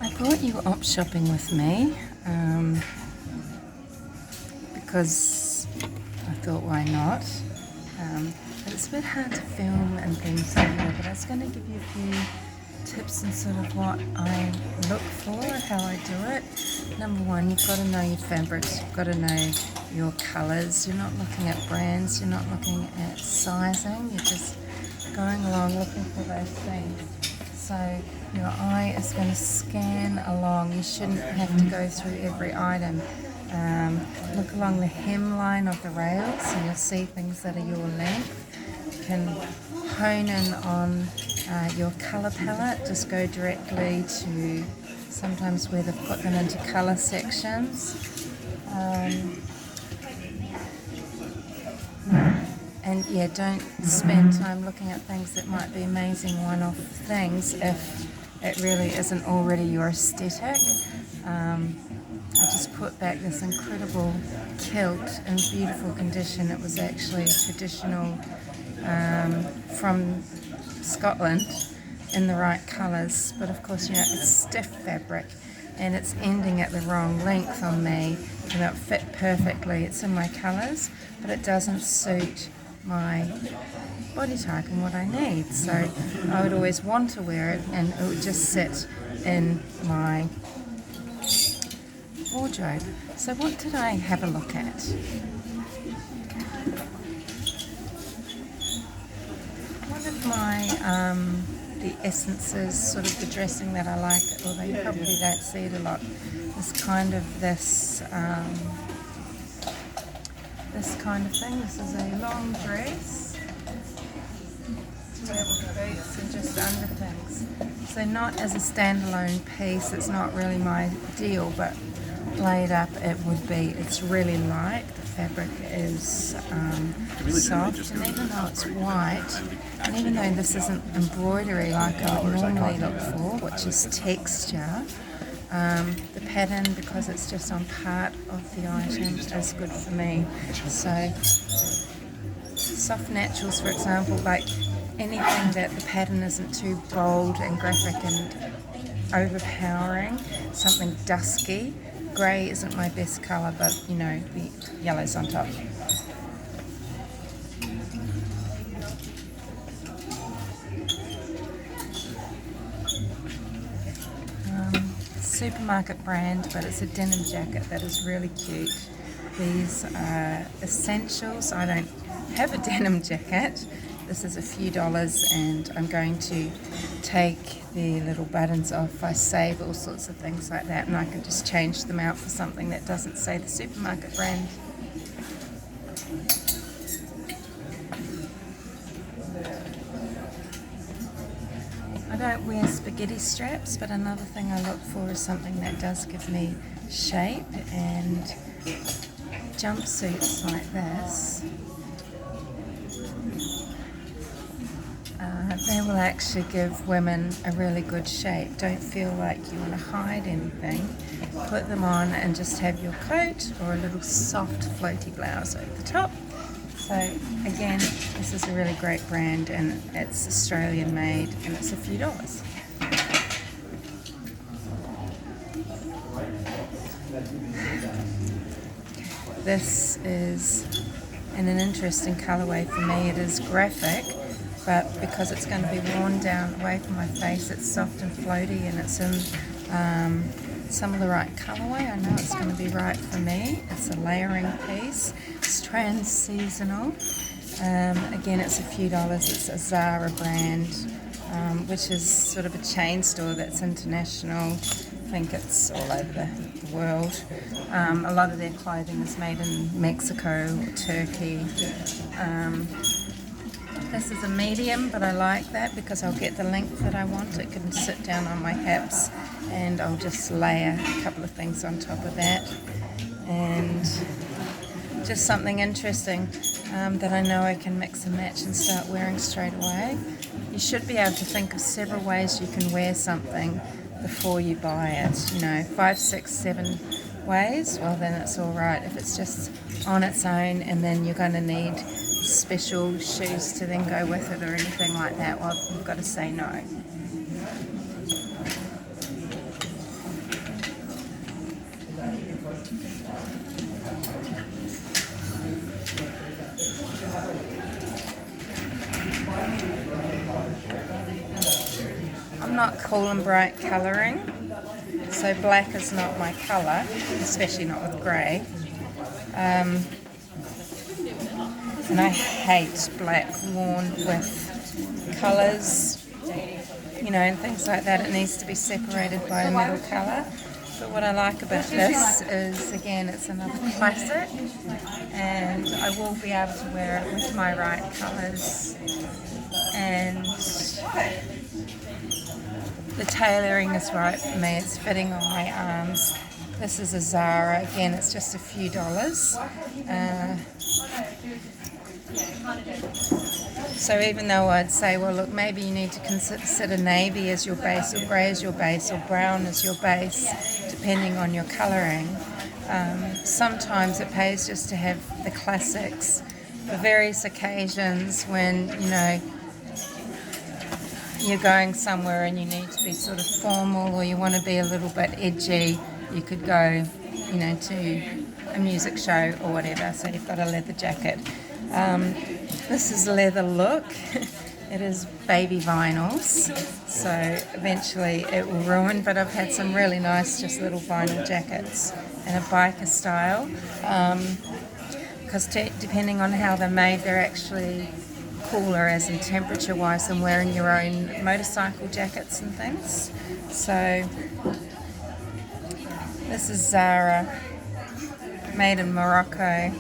I thought you were op shopping with me because I thought, why not? But it's a bit hard to film and things here, but I was going to give you a few tips and sort of what I look for, how I do it. Number one, you've got to know your fabrics, you've got to know your colours. You're not looking at brands, you're not looking at sizing, you're just going along looking for those things. So your eye is going to scan along. You shouldn't have to go through every item. Look along the hemline of the rails and you'll see things that are your length. You can hone in on your colour palette. Just go directly to sometimes where they've put them into colour sections. And yeah, don't spend time looking at things that might be amazing one-off things if it really isn't already your aesthetic. I just put back this incredible kilt in beautiful condition. It was actually traditional from Scotland in the right colours, but of course, you know, it's stiff fabric and it's ending at the wrong length on me. You know, it fit perfectly. It's in my colours, but it doesn't suit my body type and what I need. So I would always want to wear it and it would just sit in my wardrobe. So what did I have a look at? One of my the essences, sort of the dressing that I like, although you probably don't see it a lot, is kind of this kind of thing. This is a long dress to wear with boots and just under things. So not as a standalone piece, it's not really my deal, but laid up it would be. It's really light, the fabric is soft, and even though it's white, and even though this isn't embroidery like I would normally look for, which is texture, the pattern, because it's just on part of the item, is good for me. So soft naturals, for example, like anything that the pattern isn't too bold and graphic and overpowering, something dusky. Grey isn't my best colour, but you know, the yellow's on top. Supermarket brand, but it's a denim jacket that is really cute. These are essentials. I don't have a denim jacket. This is a few dollars, and I'm going to take the little buttons off. I save all sorts of things like that, and I can just change them out for something that doesn't say the supermarket brand. I don't wear spaghetti straps, but another thing I look for is something that does give me shape, and jumpsuits like this, they will actually give women a really good shape. Don't feel like you want to hide anything. Put them on and just have your coat or a little soft floaty blouse over the top. So again, this is a really great brand and it's Australian made and it's a few dollars. This is in an interesting colourway for me. It is graphic, but because it's going to be worn down away from my face, it's soft and floaty, and it's in some of the right colourway. I know it's going to be right for me. It's a layering piece. It's trans-seasonal. Again, it's a few dollars. It's a Zara brand, which is sort of a chain store that's international. I think it's all over the world. A lot of their clothing is made in Mexico or Turkey. This is a medium, but I like that because I'll get the length that I want. It can sit down on my hips, and I'll just layer a couple of things on top of that. And just something interesting that I know I can mix and match and start wearing straight away. You should be able to think of several ways you can wear something before you buy it. You know, 5, 6, 7 ways, well then it's all right. If it's just on its own and then you're going to need special shoes to then go with it or anything like that, well, you've got to say no. cool and bright colouring. So black is not my colour, especially not with grey. And I hate black worn with colours, you know, and things like that. It needs to be separated by a middle colour. But what I like about this is, again, it's another classic, and I will be able to wear it with my right colours, and the tailoring is right for me. It's fitting on my arms. This is a Zara. Again, it's just a few dollars. So even though I'd say, well, look, maybe you need to consider navy as your base, or grey as your base, or brown as your base, depending on your colouring, sometimes it pays just to have the classics for various occasions when, you know, you're going somewhere and you need to be sort of formal, or you want to be a little bit edgy. You could go, you know, to a music show or whatever, so you've got a leather jacket. This is leather look. It is baby vinyls, so eventually it will ruin, but I've had some really nice just little vinyl jackets in a biker style, because depending on how they're made, they're actually cooler as in temperature wise than wearing your own motorcycle jackets and things. So this is Zara, made in Morocco,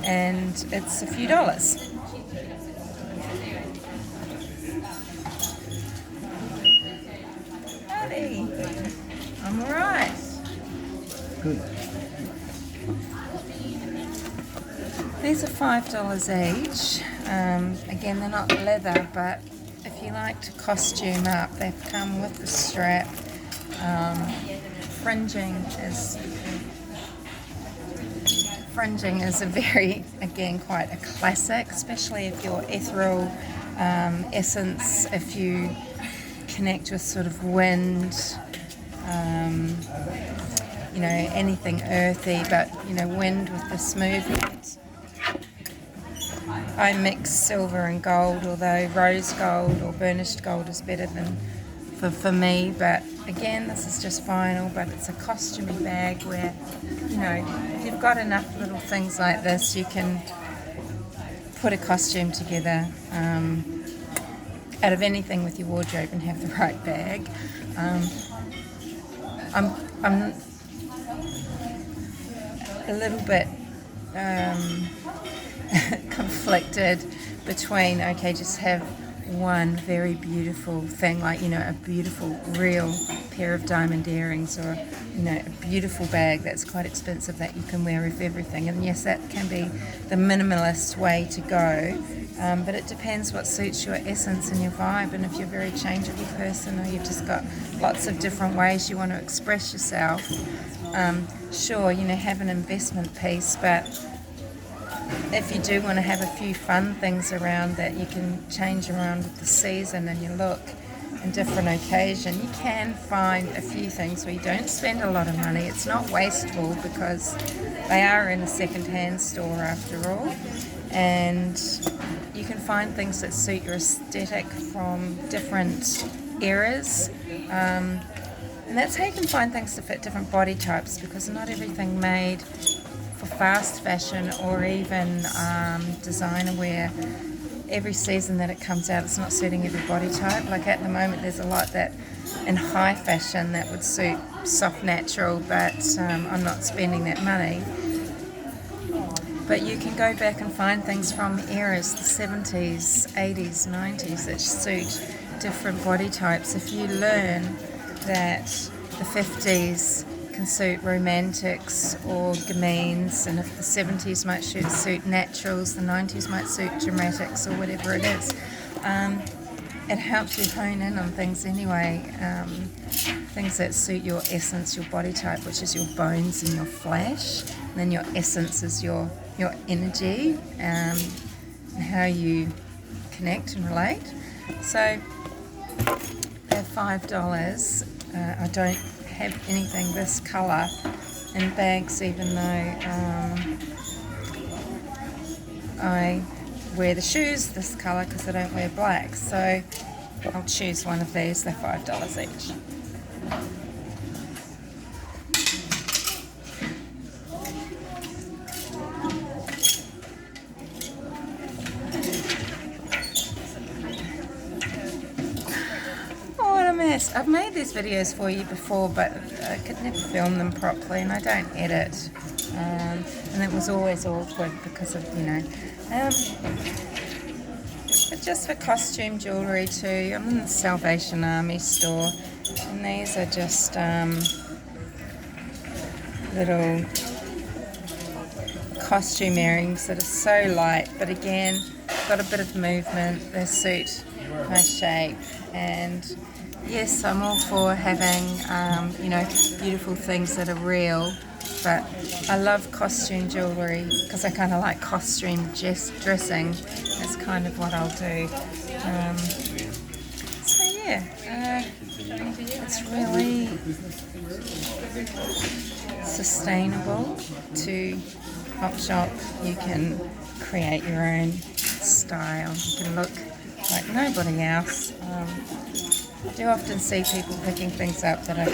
and it's a few dollars. Howdy, I'm alright. Good. These are $5 each. Again, they're not leather, but if you like to costume up, they come with the strap. Fringing is a very, again, quite a classic, especially if you're ethereal essence, if you connect with sort of wind, you know, anything earthy, but, you know, wind with this movement. I mix silver and gold, although rose gold or burnished gold is better than for me, but again, this is just vinyl, but it's a costumey bag where, you know, if you've got enough little things like this, you can put a costume together out of anything with your wardrobe and have the right bag. I'm a little bit conflicted between, okay, just have one very beautiful thing, like, you know, a beautiful real pair of diamond earrings, or, you know, a beautiful bag that's quite expensive that you can wear with everything. And yes, that can be the minimalist way to go, but it depends what suits your essence and your vibe, and if you're a very changeable person, or you've just got lots of different ways you want to express yourself. Sure, you know, have an investment piece, but if you do want to have a few fun things around that you can change around with the season and your look and different occasion, you can find a few things where you don't spend a lot of money. It's not wasteful because they are in a second-hand store after all, and you can find things that suit your aesthetic from different eras. And that's how you can find things to fit different body types, because not everything made for fast fashion or even designer wear, every season that it comes out, it's not suiting every body type. Like at the moment, there's a lot that in high fashion that would suit soft natural, but I'm not spending that money. But you can go back and find things from eras, the 70s, 80s, 90s, that suit different body types. If you learn that the 50s can suit romantics or gameens, and if the 70s might suit naturals, the 90s might suit dramatics, or whatever it is. It helps you hone in on things anyway, things that suit your essence, your body type, which is your bones and your flesh, and then your essence is your energy, and how you connect and relate. So they're $5. I don't have anything this colour in bags, even though I wear the shoes this colour because I don't wear black. So I'll choose one of these. They're $5 each. I've made these videos for you before, but I could never film them properly, and I don't edit, and it was always awkward because of, but just for costume jewellery too. I'm in the Salvation Army store, and these are just little costume earrings that are so light, but again, got a bit of movement. They suit my shape, and yes, I'm all for having, beautiful things that are real, but I love costume jewellery because I kind of like costume dressing. That's kind of what I'll do. It's really sustainable to op shop. You can create your own style. You can look like nobody else. I do often see people picking things up that I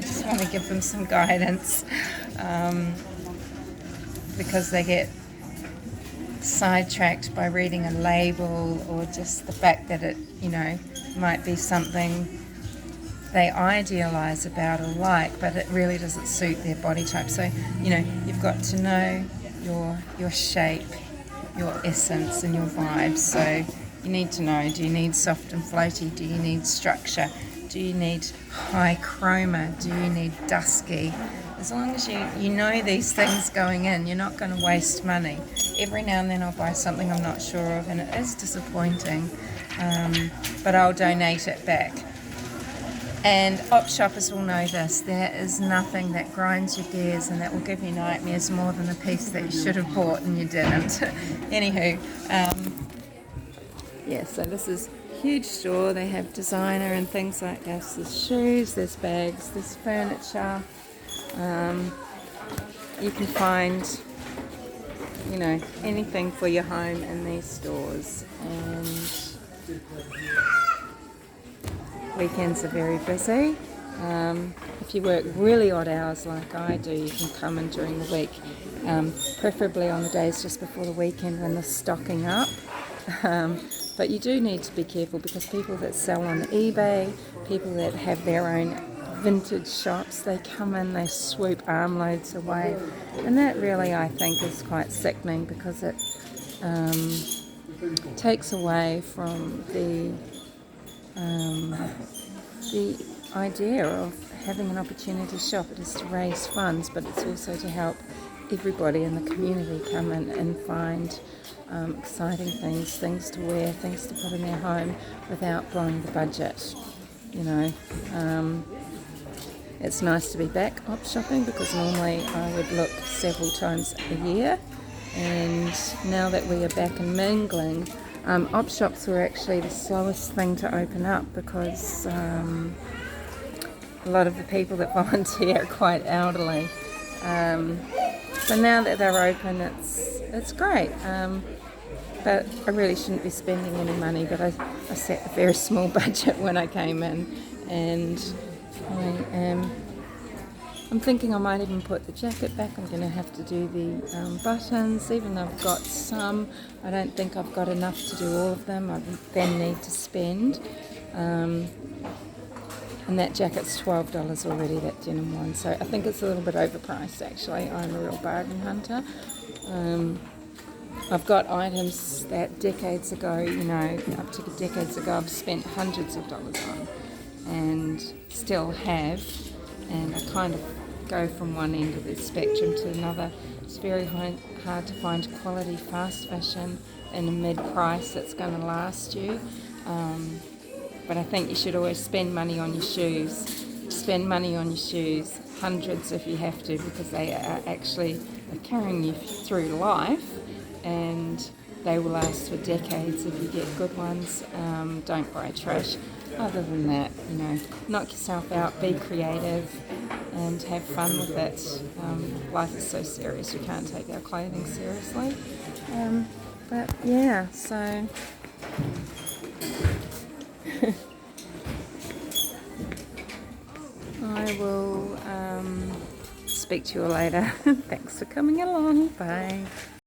just want to give them some guidance, because they get sidetracked by reading a label, or just the fact that it, might be something they idealise about or like, but it really doesn't suit their body type. So, you've got to know your shape, your essence and your vibe. So you need to know, do you need soft and floaty? Do you need structure? Do you need high chroma? Do you need dusky? As long as you know these things going in, you're not going to waste money. Every now and then I'll buy something I'm not sure of, and it is disappointing, but I'll donate it back. And op shoppers will know this. There is nothing that grinds your gears and that will give you nightmares more than a piece that you should have bought and you didn't. Anywho, so this is a huge store. They have designer and things like this. There's shoes, there's bags, there's furniture. You can find, anything for your home in these stores. And weekends are very busy. If you work really odd hours like I do, you can come in during the week, preferably on the days just before the weekend when they're stocking up. But you do need to be careful, because people that sell on eBay, people that have their own vintage shops, they come in, they swoop armloads away, and that really, I think, is quite sickening, because it takes away from the idea of having an opportunity to shop. It is to raise funds, but it's also to help everybody in the community come in and find exciting things to wear, things to put in their home without blowing the budget. It's nice to be back op shopping, because normally I would look several times a year, and now that we are back and mingling, op shops were actually the slowest thing to open up, because a lot of the people that volunteer are quite elderly. So now that they're open, it's great. But I really shouldn't be spending any money, but I set a very small budget when I came in, and I'm thinking I might even put the jacket back. I'm going to have to do the buttons, even though I've got some. I don't think I've got enough to do all of them. I then need to spend. And that jacket's $12 already, that denim one. So I think it's a little bit overpriced, actually. I'm a real bargain hunter. I've got items that decades ago, up to decades ago, I've spent hundreds of dollars on, and still have. And I kind of go from one end of the spectrum to another. It's very hard to find quality fast fashion in a mid-price that's going to last you. But I think you should always spend money on your shoes. Spend money on your shoes, hundreds if you have to, because they are actually carrying you through life, and they will last for decades if you get good ones. Don't buy trash. Other than that, knock yourself out, be creative, and have fun with it. Life is so serious, you can't take our clothing seriously. So I will speak to you all later. Thanks for coming along. Bye.